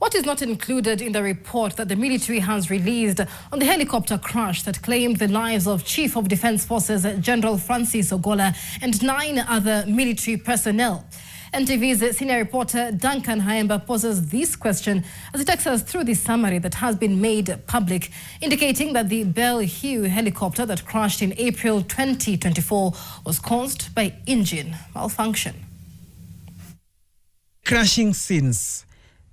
What is not included in the report that the military has released on the helicopter crash that claimed the lives of Chief of Defence Forces General Francis Ogolla and 9 other military personnel? NTV's senior reporter Duncan Haemba poses this question as he takes us through the summary that has been made public, indicating that the Bell Hugh helicopter that crashed in April 2024 was caused by engine malfunction. Crashing scenes.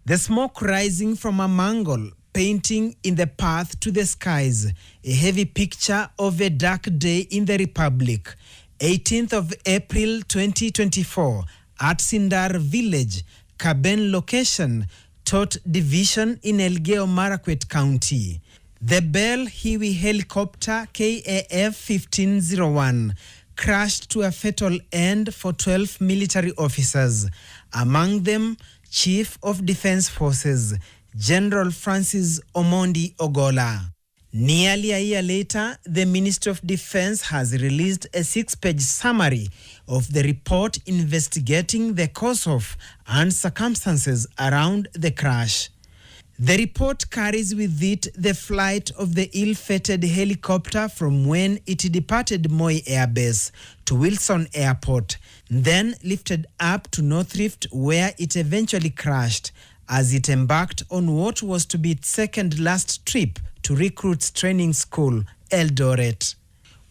The smoke rising from a mangle, painting in the path to the skies. A heavy picture of a dark day in the Republic. 18th of April 2024. At Sindar Village, Kaben location, Tot Division in Elgeyo Marakwet County. The Bell Hiwi helicopter KAF 1501 crashed to a fatal end for 12 military officers, among them Chief of Defence Forces, General Francis Omondi Ogolla. Nearly a year later, the Ministry of Defence has released a 6-page summary of the report investigating the cause of and circumstances around the crash. The report carries with it the flight of the ill-fated helicopter from when it departed Moi Air Base to Wilson Airport, then lifted up to North Rift where it eventually crashed as it embarked on what was to be its second last trip to Recruits Training School, Eldoret.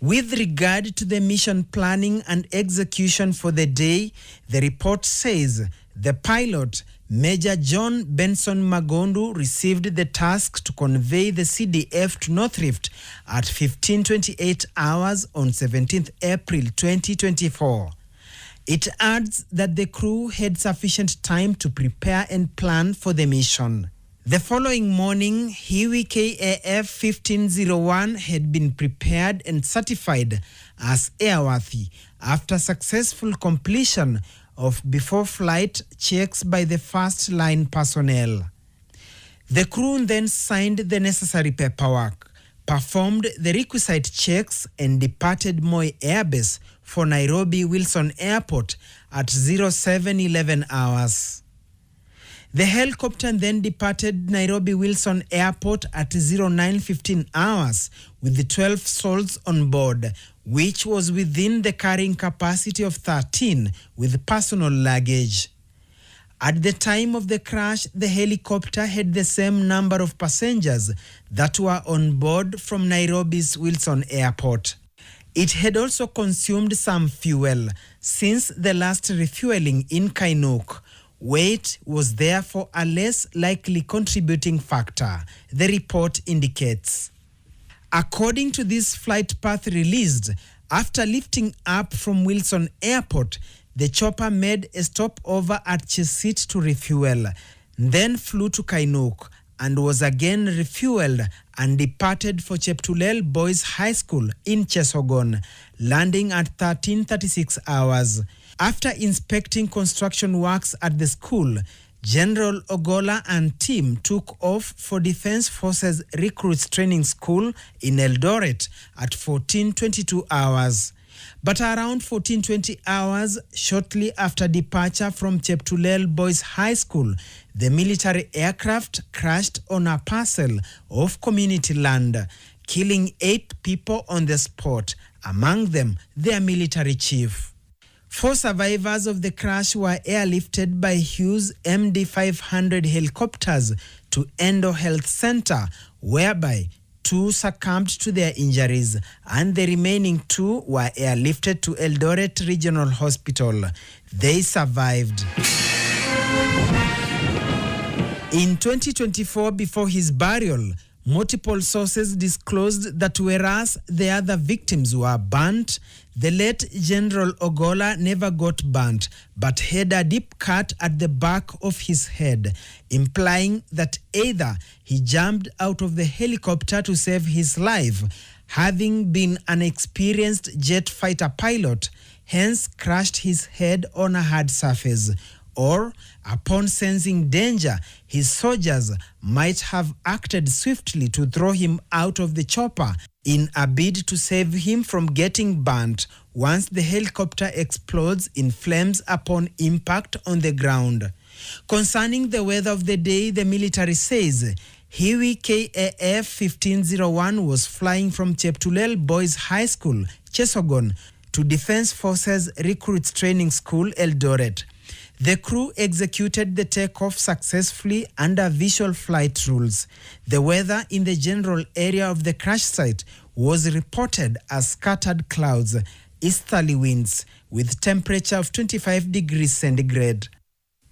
With regard to the mission planning and execution for the day, the report says the pilot, Major John Benson Magondu, received the task to convey the CDF to North Rift at 15:28 hours on 17th April 2024. It adds that the crew had sufficient time to prepare and plan for the mission. The following morning, Hiwi KAF 1501 had been prepared and certified as airworthy after successful completion of before-flight checks by the first-line personnel. The crew then signed the necessary paperwork, performed the requisite checks and departed Moi Air Base for Nairobi Wilson Airport at 0711 hours. The helicopter then departed Nairobi Wilson Airport at 0915 hours with the 12 souls on board, which was within the carrying capacity of 13 with personal luggage. At the time of the crash, the helicopter had the same number of passengers that were on board from Nairobi's Wilson Airport. It had also consumed some fuel since the last refueling in Kainuk. Weight was therefore a less likely contributing factor, the report indicates. According to this flight path released, after lifting up from Wilson Airport, the chopper made a stopover at Chesit to refuel, then flew to Kainuk and was again refueled and departed for Cheptulel Boys High School in Chesogon, landing at 13:36 hours. After inspecting construction works at the school, General Ogolla and team took off for Defence Forces Recruits Training School in Eldoret at 14:22 hours. But around 14:20 hours, shortly after departure from Cheptulel Boys High School, the military aircraft crashed on a parcel of community land, killing 8 people on the spot, among them their military chief. 4 survivors of the crash were airlifted by Hughes MD-500 helicopters to Endo Health Center, whereby 2 succumbed to their injuries and the remaining 2 were airlifted to Eldoret Regional Hospital. They survived. In 2024, before his burial, multiple sources disclosed that whereas the other victims were burnt, the late General Ogolla never got burnt, but had a deep cut at the back of his head, implying that either he jumped out of the helicopter to save his life, having been an experienced jet fighter pilot, hence crashed his head on a hard surface, or upon sensing danger, his soldiers might have acted swiftly to throw him out of the chopper in a bid to save him from getting burnt once the helicopter explodes in flames upon impact on the ground. Concerning the weather of the day, the military says Hiwi KAF 1501 was flying from Cheptulel Boys High School, Chesogon, to Defence Forces Recruits Training School, Eldoret. The crew executed the takeoff successfully under visual flight rules. The weather in the general area of the crash site was reported as scattered clouds, easterly winds, with temperature of 25 degrees centigrade.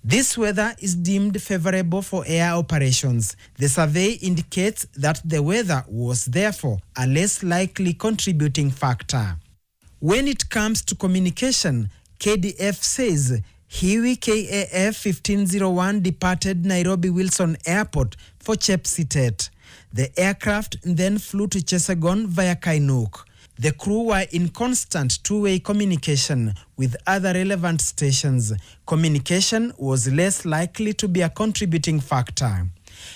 This weather is deemed favorable for air operations. The survey indicates that the weather was therefore a less likely contributing factor. When it comes to communication, KDF says Hiwi KAF 1501 departed Nairobi Wilson Airport for Chepsitet. The aircraft then flew to Chesagon via Kainuk. The crew were in constant two-way communication with other relevant stations. Communication was less likely to be a contributing factor.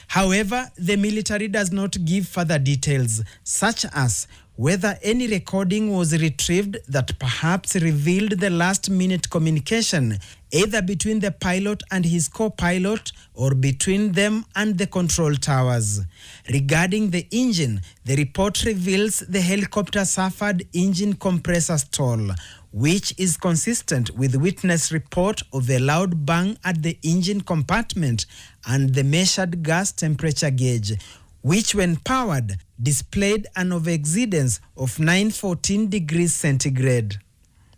However, the military does not give further details, such as whether any recording was retrieved that perhaps revealed the last-minute communication, either between the pilot and his co-pilot or between them and the control towers. Regarding the engine, the report reveals the helicopter suffered engine compressor stall, which is consistent with witness report of a loud bang at the engine compartment and the measured gas temperature gauge, which when powered displayed an overexceedance of 914 degrees centigrade.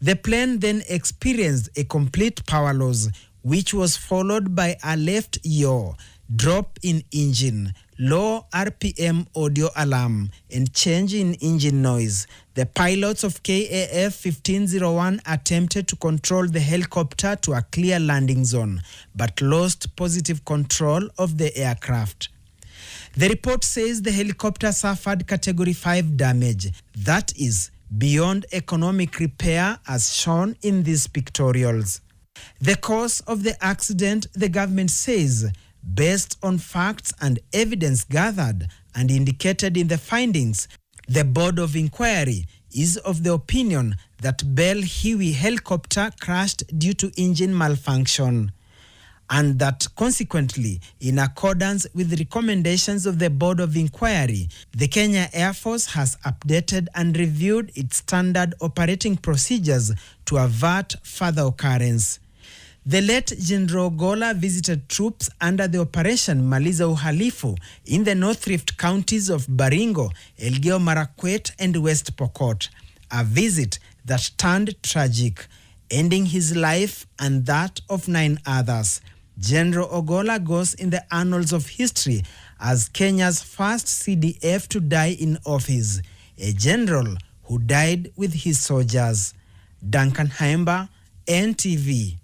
The plane then experienced a complete power loss, which was followed by a left yaw, drop in engine, low RPM audio alarm, and change in engine noise. The pilots of KAF 1501 attempted to control the helicopter to a clear landing zone, but lost positive control of the aircraft. The report says the helicopter suffered Category 5 damage, that is, beyond economic repair as shown in these pictorials. The cause of the accident, the government says, based on facts and evidence gathered and indicated in the findings, the Board of Inquiry is of the opinion that Bell Hiwi helicopter crashed due to engine malfunction, and that consequently, in accordance with the recommendations of the Board of Inquiry, the Kenya Air Force has updated and reviewed its standard operating procedures to avert further occurrence. The late General Ogolla visited troops under the Operation Maliza Uhalifu in the North Rift counties of Baringo, Elgeyo Marakwet and West Pokot, a visit that turned tragic, ending his life and that of 9 others. General Ogolla goes in the annals of history as Kenya's first CDF to die in office, a general who died with his soldiers. Duncan Haimba, NTV.